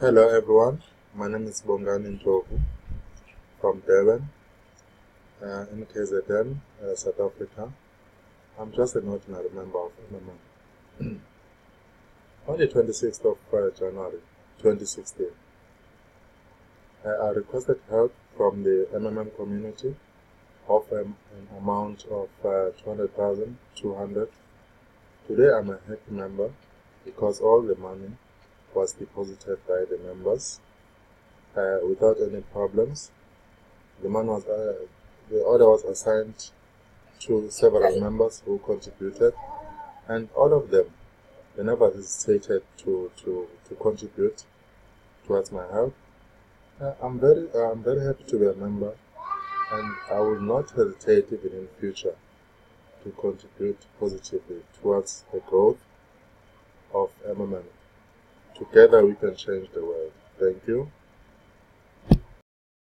Hello everyone, my name is Bongani Ndlovu from Durban, in KZN, South Africa. I'm just an ordinary member of MMM. On the 26th of January 2016, I requested help from the MMM community of an amount of 200,200. Today I'm a happy member because all the money was deposited by the members without any problems. The order was assigned to several members who contributed, and all of them, they never hesitated to contribute towards my help. I'm very happy to be a member, and I will not hesitate even in future to contribute positively towards the growth of MMM. Together we can change the world. Thank you.